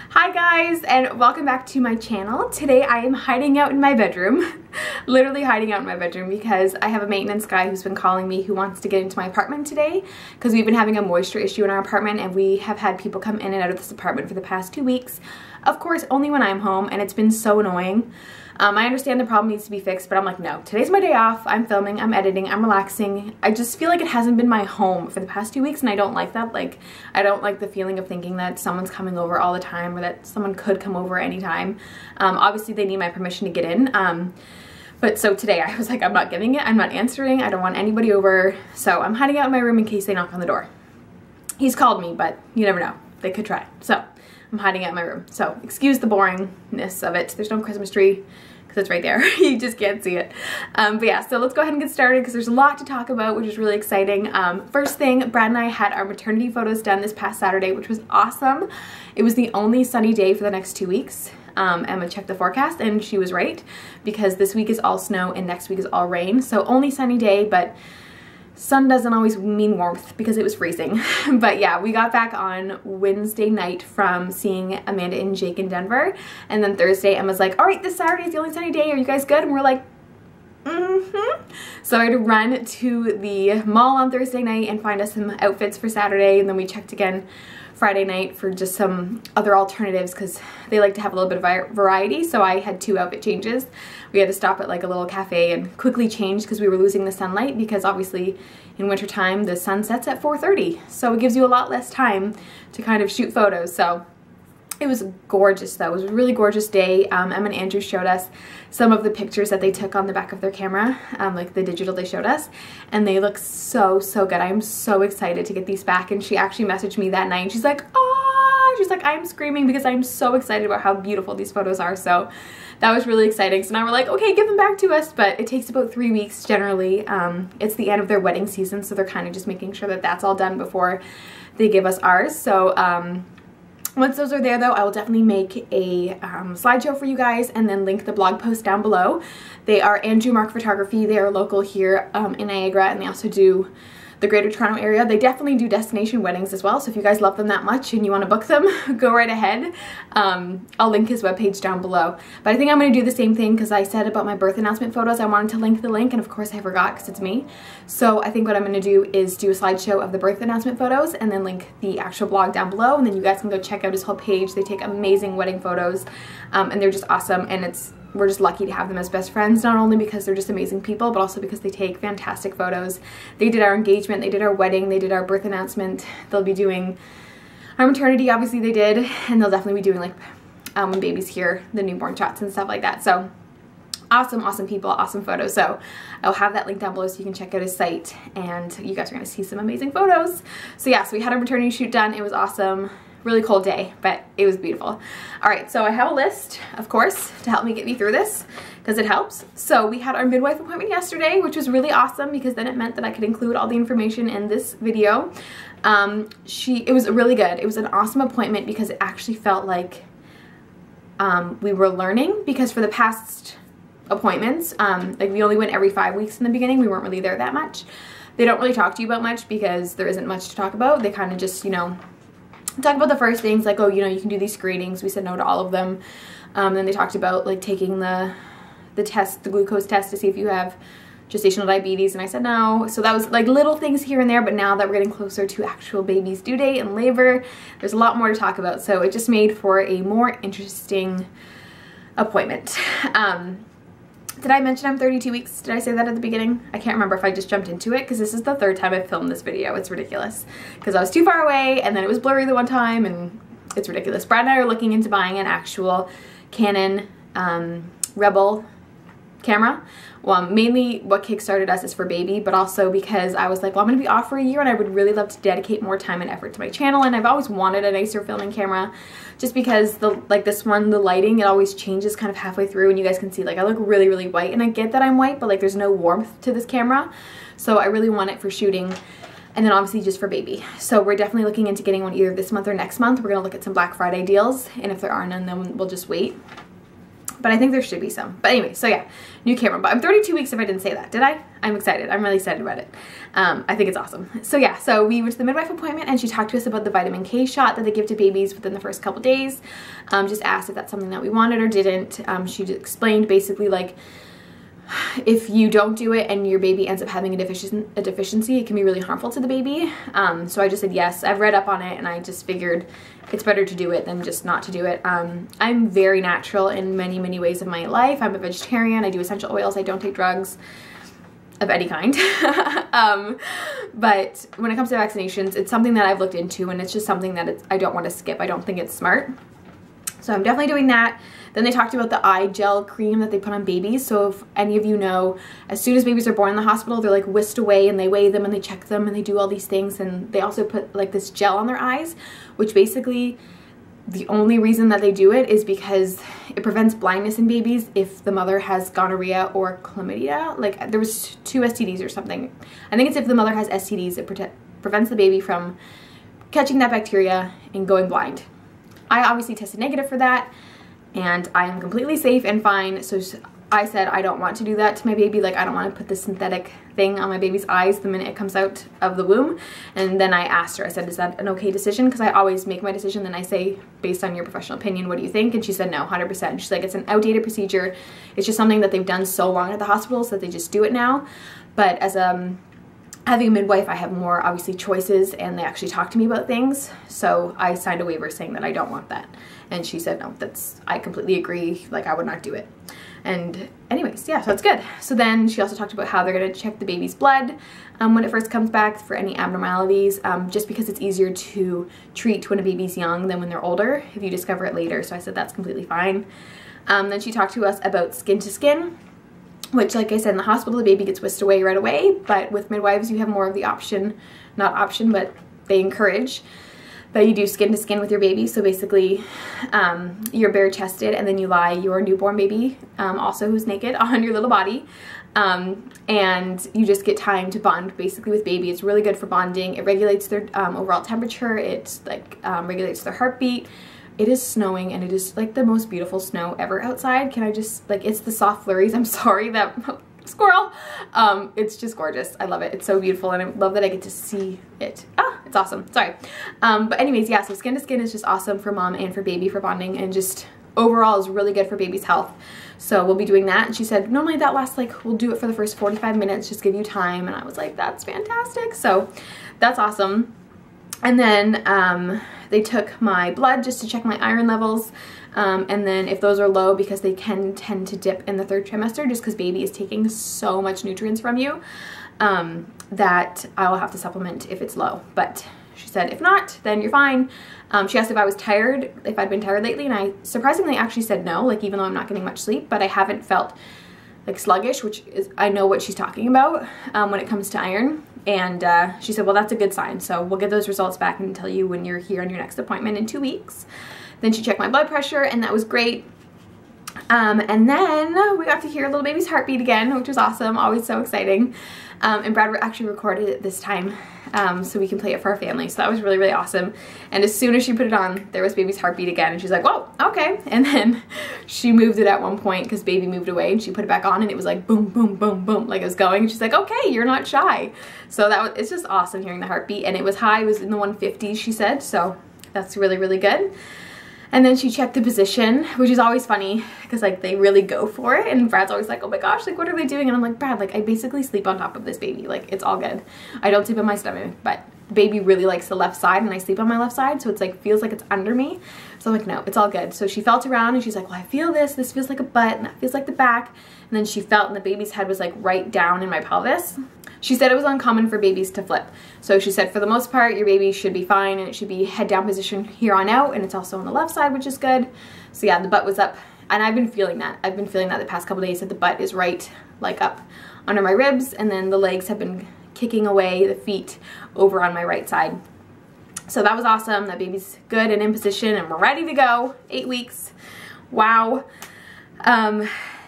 Hi guys, and welcome back to my channel. Today I am hiding out in my bedroom, literally hiding out in my bedroom because I have a maintenance guy who's been calling me who wants to get into my apartment today because we've been having a moisture issue in our apartment and we have had people come in and out of this apartment for the past 2 weeks. Of course, only when I'm home, and it's been so annoying. I understand the problem needs to be fixed, but I'm like, no, today's my day off. I'm filming, I'm editing, I'm relaxing. I just feel like it hasn't been my home for the past 2 weeks, and I don't like that. Like, I don't like the feeling of thinking that someone's coming over all the time or that someone could come over anytime. Obviously, they need my permission to get in. But so today I was like, I'm not getting it. I'm not answering. I don't want anybody over. So I'm hiding out in my room in case they knock on the door. He's called me, but you never know. They could try. So I'm hiding out in my room. So excuse the boringness of it. There's no Christmas tree because it's right there. You just can't see it. But yeah, so let's go ahead and get started because there's a lot to talk about, which is really exciting. First thing, Brad and I had our maternity photos done this past Saturday, which was awesome. It was the only sunny day for the next 2 weeks. Emma checked the forecast and she was right because this week is all snow and next week is all rain. So only sunny day, but sun doesn't always mean warmth because it was freezing. But yeah, we got back on Wednesday night from seeing Amanda and Jake in Denver. And then Thursday, Emma's like, all right, this Saturday is the only sunny day. Are you guys good? And we're like, So I had to run to the mall on Thursday night and find us some outfits for Saturday. And then we checked again Friday night for just some other alternatives because they like to have a little bit of variety. So I had 2 outfit changes. We had to stop at like a little cafe and quickly change because we were losing the sunlight because obviously in wintertime the sun sets at 4:30. So it gives you a lot less time to kind of shoot photos. So it was gorgeous though. It was a really gorgeous day. Emma and Andrew showed us some of the pictures that they took on the back of their camera, like the digital they showed us, and they look so good. I'm so excited to get these back. And she actually messaged me that night and she's like, oh, she's like, I'm screaming because I'm so excited about how beautiful these photos are. So that was really exciting. So now we're like, okay, give them back to us, but it takes about 3 weeks generally. It's the end of their wedding season, so they're kind of just making sure that that's all done before they give us ours. So once those are there though, I will definitely make a slideshow for you guys and then link the blog post down below. They are Andrew Mark Photography. They are local here in Niagara, and they also do the Greater Toronto area. They definitely do destination weddings as well, so if you guys love them that much and you want to book them, go right ahead. I'll link his webpage down below. But I think I'm going to do the same thing because I said about my birth announcement photos I wanted to link the link, and of course I forgot because it's me. So I think what I'm going to do is do a slideshow of the birth announcement photos and then link the actual blog down below, and then you guys can go check out his whole page. They take amazing wedding photos and they're just awesome, and we're just lucky to have them as best friends, not only because they're just amazing people, but also because they take fantastic photos. They did our engagement, they did our wedding, they did our birth announcement. They'll be doing our maternity, obviously they did, and they'll definitely be doing like when baby's here, the newborn shots and stuff like that. So awesome people, awesome photos. So I'll have that link down below so you can check out his site and you guys are gonna see some amazing photos. So yeah, so we had our maternity shoot done. It was awesome. Really cold day, but it was beautiful. All right, so I have a list, of course, to help me get me through this because it helps. So we had our midwife appointment yesterday, which was really awesome because then it meant that I could include all the information in this video. It was really good. It was an awesome appointment because it actually felt like we were learning, because for the past appointments, like we only went every 5 weeks in the beginning. We weren't really there that much. They don't really talk to you about much because there isn't much to talk about. They kind of just, you know, talk about the first things like, oh, you know, you can do these screenings. We said no to all of them. Then they talked about like taking the test, the glucose test, to see if you have gestational diabetes, and I said no. So that was like little things here and there, but now that we're getting closer to actual baby's due date and labor, there's a lot more to talk about. So it just made for a more interesting appointment. Did I mention I'm 32 weeks? Did I say that at the beginning? I can't remember if I just jumped into it because this is the 3rd time I've filmed this video. It's ridiculous because I was too far away and then it was blurry the one time, and it's ridiculous. Brad and I are looking into buying an actual Canon Rebel camera. Well, mainly what kickstarted us is for baby, but also because I was like, well, I'm going to be off for a year and I would really love to dedicate more time and effort to my channel, and I've always wanted a nicer filming camera just because this one, the lighting, it always changes kind of halfway through, and you guys can see like I look really white, and I get that I'm white, but like there's no warmth to this camera, so I really want it for shooting. And then obviously just for baby. So we're definitely looking into getting one either this month or next month. We're going to look at some Black Friday deals, and if there are none, then we'll just wait. but I think there should be some. But anyway, so yeah, new camera. But I'm 32 weeks if I didn't say that, did I? I'm excited. I'm really excited about it. I think it's awesome. So yeah, so we went to the midwife appointment and she talked to us about the vitamin K shot that they give to babies within the first couple days. Just asked if that's something that we wanted or didn't. She explained basically like, if you don't do it and your baby ends up having a deficiency, it can be really harmful to the baby. So I just said yes. I've read up on it and I just figured it's better to do it than just not to do it. I'm very natural in many, many ways of my life. I'm a vegetarian. I do essential oils. I don't take drugs of any kind. But when it comes to vaccinations, it's something that I've looked into and it's just something that I don't want to skip. I don't think it's smart. So I'm definitely doing that. Then they talked about the eye gel cream that they put on babies. So if any of you know, as soon as babies are born in the hospital, they're like whisked away and they weigh them and they check them and they do all these things. And they also put like this gel on their eyes, which basically the only reason that they do it is because it prevents blindness in babies if the mother has gonorrhea or chlamydia. Like there was 2 STDs or something. I think it's if the mother has STDs, it prevents the baby from catching that bacteria and going blind. I obviously tested negative for that and I am completely safe and fine. So I said I don't want to do that to my baby. Like I don't want to put this synthetic thing on my baby's eyes the minute it comes out of the womb. And then I asked her, I said, is that an okay decision? Because I always make my decision, then I say, based on your professional opinion, what do you think? And she said no, 100%. She's like, it's an outdated procedure. It's just something that they've done so long at the hospital so that they just do it now. But as having a midwife, I have more obviously choices and they actually talk to me about things. So I signed a waiver saying that I don't want that. And she said, no, I completely agree. Like I would not do it. And anyways, yeah, so that's good. So then she also talked about how they're gonna check the baby's blood when it first comes back for any abnormalities, just because it's easier to treat when a baby's young than when they're older if you discover it later. So I said that's completely fine. Then she talked to us about skin to skin, which like I said, in the hospital, the baby gets whisked away right away, but with midwives, you have more of the option, not option, but they encourage that you do skin to skin with your baby. So basically, you're bare chested and then you lie your newborn baby, also who's naked, on your little body. And you just get time to bond basically with baby. It's really good for bonding. It regulates their overall temperature. It's like regulates their heartbeat. It is snowing and it is like the most beautiful snow ever outside. Can I just, like, it's the soft flurries. I'm sorry that, squirrel. It's just gorgeous. I love it. It's so beautiful and I love that I get to see it. Ah, it's awesome. Sorry. But anyways, yeah, so skin to skin is just awesome for mom and for baby for bonding and just overall is really good for baby's health. So we'll be doing that. And she said, normally that lasts like, we'll do it for the first 45 minutes, just give you time. And I was like, that's fantastic. So that's awesome. And then they took my blood just to check my iron levels. And then if those are low, because they can tend to dip in the 3rd trimester just because baby is taking so much nutrients from you, that I will have to supplement if it's low. But she said, if not, then you're fine. She asked if I was tired, if I'd been tired lately, and I surprisingly actually said no, like even though I'm not getting much sleep, but I haven't felt like sluggish, which is, I know what she's talking about when it comes to iron. And she said, well, that's a good sign. So we'll get those results back and tell you when you're here on your next appointment in 2 weeks. Then she checked my blood pressure and that was great. And then we got to hear little baby's heartbeat again, which was awesome, always so exciting. And Brad actually recorded it this time so we can play it for our family. So that was really, really awesome. And as soon as she put it on, there was baby's heartbeat again. And she's like, whoa, okay. And then she moved it at one point because baby moved away and she put it back on and it was like boom, boom, boom, boom, like it was going. And she's like, okay, you're not shy. So that was, it's just awesome hearing the heartbeat. And it was high, it was in the 150s, she said. So that's really, really good. And then she checked the position, which is always funny because like they really go for it. And Brad's always like, oh my gosh, like what are they doing? And I'm like, Brad, like I basically sleep on top of this baby. Like it's all good. I don't sleep on my stomach, but the baby really likes the left side and I sleep on my left side. So it's like, feels like it's under me. So I'm like, no, it's all good. So she felt around and she's like, well, I feel this feels like a butt and that feels like the back. And then she felt and the baby's head was like right down in my pelvis. She said it was uncommon for babies to flip. So she said for the most part, your baby should be fine and it should be head down position here on out. And it's also on the left side, which is good. So yeah, the butt was up and I've been feeling that. I've been feeling that the past couple days that the butt is right like up under my ribs and then the legs have been kicking away the feet over on my right side. So that was awesome. That baby's good and in position and we're ready to go. 8 weeks. Wow.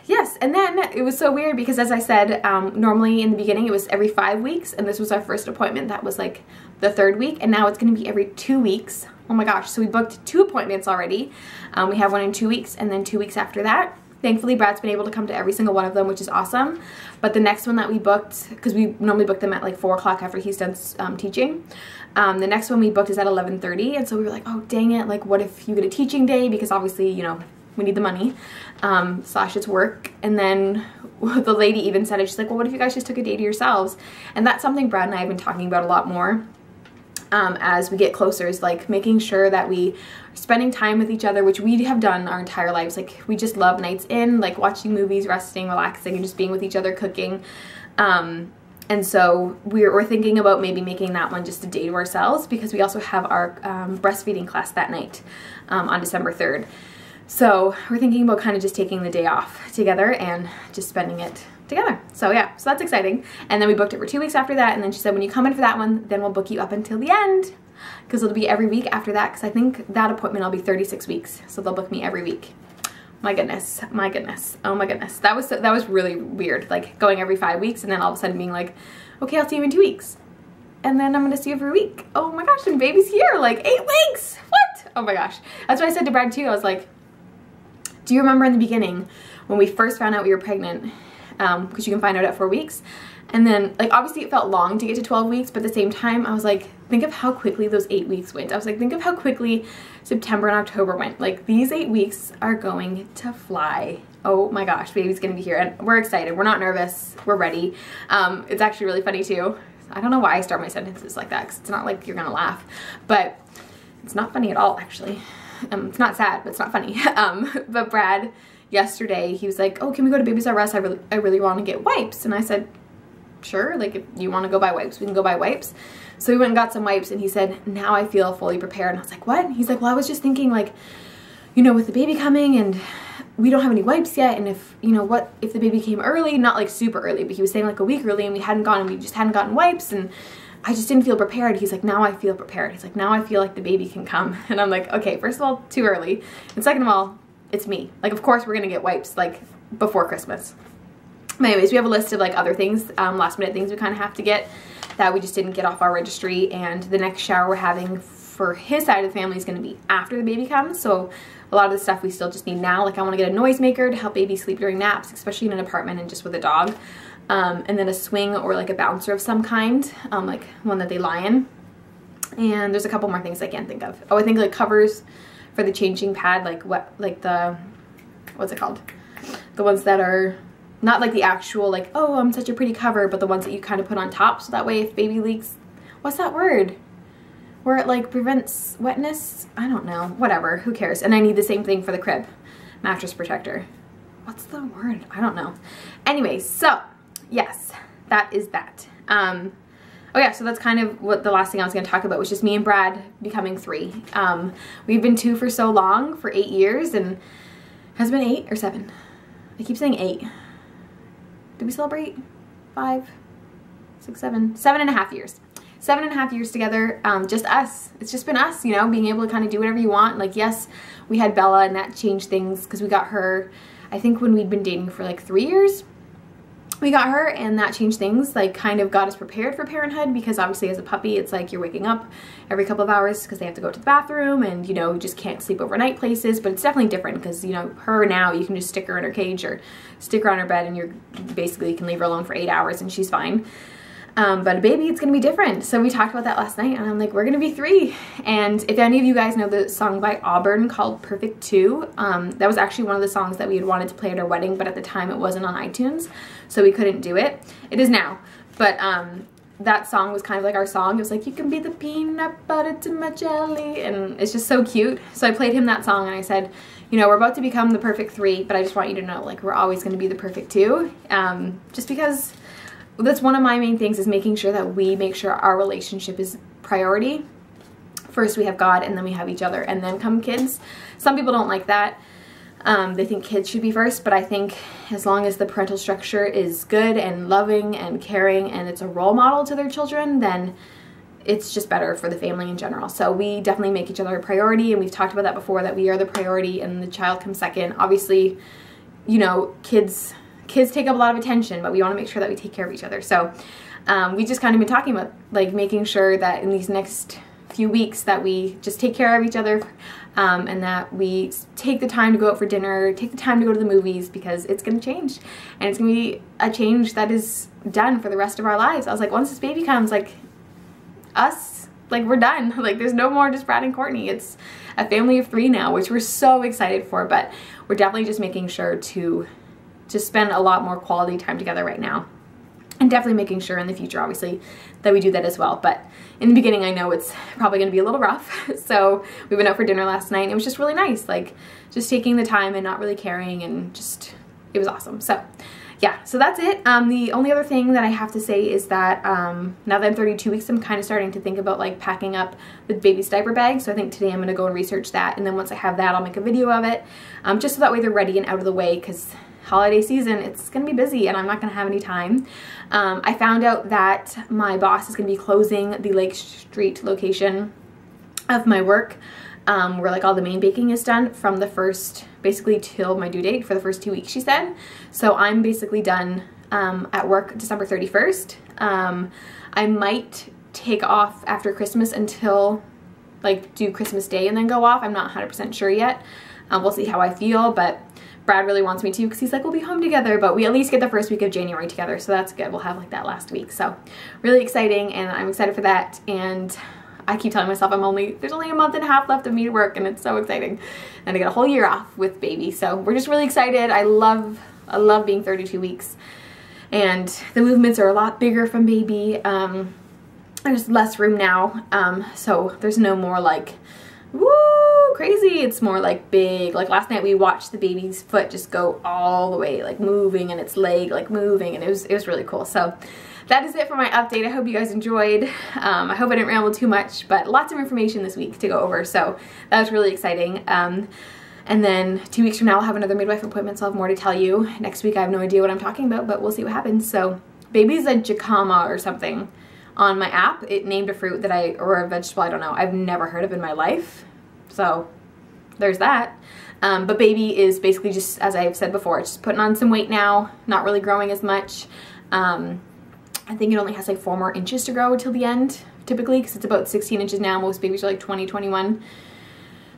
Yes, and then it was so weird because as I said, normally in the beginning it was every 5 weeks and this was our first appointment that was like the 3rd week and now it's going to be every 2 weeks. Oh my gosh, so we booked 2 appointments already. We have one in 2 weeks and then 2 weeks after that. Thankfully, Brad's been able to come to every single one of them, which is awesome. But the next one that we booked, because we normally book them at like 4 o'clock after he's done teaching, the next one we booked is at 11:30, and so we were like, oh dang it, like what if you get a teaching day, because obviously, you know, we need the money, slash it's work. And then the lady even said it, she's like, well, what if you guys just took a day to yourselves? And that's something Brad and I have been talking about a lot more as we get closer, is like making sure that we are spending time with each other, which we have done our entire lives. Like we just love nights in, like watching movies, resting, relaxing, and just being with each other, cooking. And so we're thinking about maybe making that one just a day to ourselves, because we also have our breastfeeding class that night on December 3rd. So we're thinking about kind of just taking the day off together and just spending it together. So yeah, so that's exciting. And then we booked it for 2 weeks after that, and then she said, when you come in for that one, then we'll book you up until the end, because it'll be every week after that, because I think that appointment will be 36 weeks, so they'll book me every week. My goodness, my goodness, oh my goodness. That was really weird, like going every 5 weeks and then all of a sudden being like, okay, I'll see you in 2 weeks. And then I'm gonna see you every week. Oh my gosh, and baby's here, like 8 weeks, what? Oh my gosh. That's what I said to Brad too. I was like, do you remember in the beginning when we first found out we were pregnant, because you can find out at 4 weeks, and then like obviously it felt long to get to 12 weeks, but at the same time I was like, think of how quickly those 8 weeks went. I was like, think of how quickly September and October went. Like these 8 weeks are going to fly. Oh my gosh, baby's gonna be here, and we're excited. We're not nervous, we're ready. It's actually really funny too. I don't know why I start my sentences like that, because it's not like you're gonna laugh, but it's not funny at all actually. It's not sad, but it's not funny. But Brad yesterday, he was like, oh, can we go to Babies R Us? I really want to get wipes. And I said, sure, like if you want to go buy wipes, we can go buy wipes. So we went and got some wipes, and he said, now I feel fully prepared. And I was like, what? He's like, well, I was just thinking, like, you know, with the baby coming and we don't have any wipes yet, and if, you know, what if the baby came early, not like super early, but he was saying like a week early, and we just hadn't gotten wipes, and I just didn't feel prepared. He's like, now I feel prepared. He's like, now I feel like the baby can come. And I'm like, okay, first of all, too early. And second of all, it's me. Like, of course we're gonna get wipes like before Christmas. But anyways, we have a list of like other things, last minute things we kind of have to get that we just didn't get off our registry. And the next shower we're having for his side of the family is gonna be after the baby comes. So a lot of the stuff we still just need now. Like I wanna get a noisemaker to help baby sleep during naps, especially in an apartment and just with a dog. And then a swing or like a bouncer of some kind, like one that they lie in. And there's a couple more things I can't think of. Oh, I think like covers for the changing pad, like what, like the, what's it called? The ones that are not like the actual like, oh, I'm such a pretty cover, but the ones that you kind of put on top, so that way if baby leaks, what's that word? Where it like prevents wetness? I don't know, whatever, who cares? And I need the same thing for the crib, mattress protector. What's the word? I don't know. Anyway, so yes, that is that. Oh yeah, so that's kind of what the last thing I was going to talk about was just me and Brad becoming 3. We've been 2 for so long, for 8 years, and has it been 8 or 7? I keep saying 8. Did we celebrate 5, 6, 7? 7.5 years. 7.5 years together, just us. It's just been us, you know, being able to kind of do whatever you want. Like, yes, we had Bella, and that changed things because we got her, I think when we'd been dating for like 3 years, we got her, and that changed things, like kind of got us prepared for parenthood, because obviously as a puppy it's like you're waking up every couple of hours because they have to go to the bathroom, and you know, you just can't sleep overnight places. But it's definitely different because, you know, her now you can just stick her in her cage or stick her on her bed, and you're basically you can leave her alone for 8 hours and she's fine. But a baby, it's gonna be different. So we talked about that last night, and I'm like, we're gonna be 3. And if any of you guys know the song by Auburn called Perfect 2, that was actually one of the songs that we had wanted to play at our wedding, but at the time it wasn't on iTunes, so we couldn't do it. It is now, but that song was kind of like our song. It was like, you can be the peanut butter to my jelly, and it's just so cute. So I played him that song, and I said, you know, we're about to become the perfect 3, but I just want you to know, like, we're always gonna be the perfect 2, just because that's one of my main things, is making sure that we make sure our relationship is priority. First we have God, and then we have each other, and then come kids. Some people don't like that. They think kids should be first, but I think as long as the parental structure is good and loving and caring, and it's a role model to their children, then it's just better for the family in general. So we definitely make each other a priority, and we've talked about that before, that we are the priority and the child comes second. Obviously, you know, kids take up a lot of attention, but we want to make sure that we take care of each other. So we just kind of been talking about like making sure that in these next few weeks that we just take care of each other and that we take the time to go out for dinner, take the time to go to the movies, because it's gonna change, and it's gonna be a change that is done for the rest of our lives. I was like, once this baby comes, like, us, like, we're done. Like, there's no more just Brad and Courtney. It's a family of 3 now, which we're so excited for, but we're definitely just making sure to spend a lot more quality time together right now. And definitely making sure in the future, obviously, that we do that as well. But in the beginning, I know it's probably going to be a little rough. So we went out for dinner last night, and it was just really nice. Like, just taking the time and not really caring, and just, it was awesome. So yeah, so that's it. The only other thing that I have to say is that now that I'm 32 weeks, I'm kind of starting to think about like packing up the baby's diaper bag. So I think today I'm going to go and research that. And then once I have that, I'll make a video of it. Just so that way they're ready and out of the way, because holiday season, it's gonna be busy and I'm not gonna have any time. I found out that my boss is gonna be closing the Lake Street location of my work, where like all the main baking is done, from the first, basically till my due date for the first 2 weeks, she said. So I'm basically done at work December 31st. I might take off after Christmas until like do Christmas Day and then go off. I'm not 100% sure yet. We'll see how I feel, but Brad really wants me to, because he's like, we'll be home together, but we at least get the first week of January together, so that's good. We'll have like that last week, so really exciting, and I'm excited for that. And I keep telling myself there's only a month and a half left of me to work, and it's so exciting, and I get a whole year off with baby, so we're just really excited. I love being 32 weeks, and the movements are a lot bigger from baby. There's less room now, so there's no more like, woo, crazy. It's more like big. Like last night we watched the baby's foot just go all the way, like moving, and its leg like moving, and it was really cool. So that is it for my update. I hope you guys enjoyed. I hope I didn't ramble too much, but lots of information this week to go over, so that was really exciting. And then 2 weeks from now I'll have another midwife appointment, so I'll have more to tell you. Next week I have no idea what I'm talking about, but we'll see what happens. So baby's a jicama or something on my app. It named a fruit that or a vegetable, I don't know, I've never heard of in my life. So there's that. But baby is basically just, as I've said before, it's just putting on some weight now, not really growing as much. I think it only has like 4 more inches to grow till the end, typically, because it's about 16 inches now. Most babies are like 20, 21.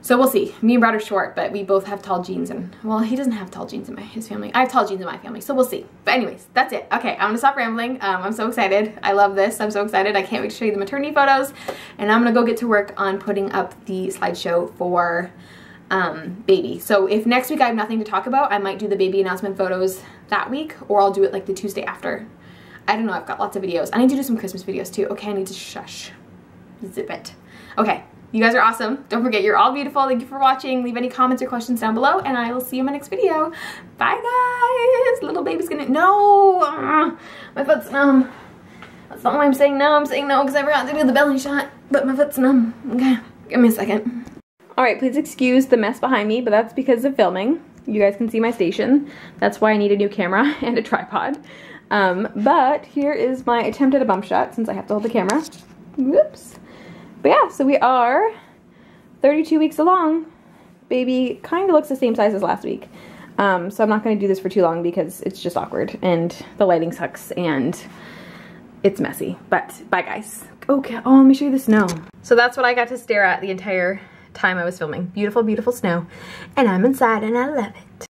So we'll see. Me and Brad are short, but we both have tall genes, and well, he doesn't have tall genes in his family. I have tall genes in my family, so we'll see. But anyways, that's it. Okay, I'm gonna stop rambling. I'm so excited. I love this. I'm so excited. I can't wait to show you the maternity photos, and I'm gonna go get to work on putting up the slideshow for baby. So if next week I have nothing to talk about, I might do the baby announcement photos that week, or I'll do it like the Tuesday after. I don't know. I've got lots of videos. I need to do some Christmas videos too. Okay, I need to shush. Zip it. Okay. You guys are awesome. Don't forget, you're all beautiful. Thank you for watching. Leave any comments or questions down below, and I will see you in my next video. Bye, guys. Little baby's gonna, no, my foot's numb. That's not why I'm saying no. I'm saying no because I forgot to do the belly shot, but my foot's numb. Okay, give me a second. All right, please excuse the mess behind me, but that's because of filming. You guys can see my station. That's why I need a new camera and a tripod. But here is my attempt at a bump shot, since I have to hold the camera. Whoops. But yeah, so we are 32 weeks along. Baby kind of looks the same size as last week. So I'm not going to do this for too long because it's just awkward and the lighting sucks and it's messy. But bye, guys. Okay, oh, let me show you the snow. So that's what I got to stare at the entire time I was filming. Beautiful, beautiful snow. And I'm inside and I love it.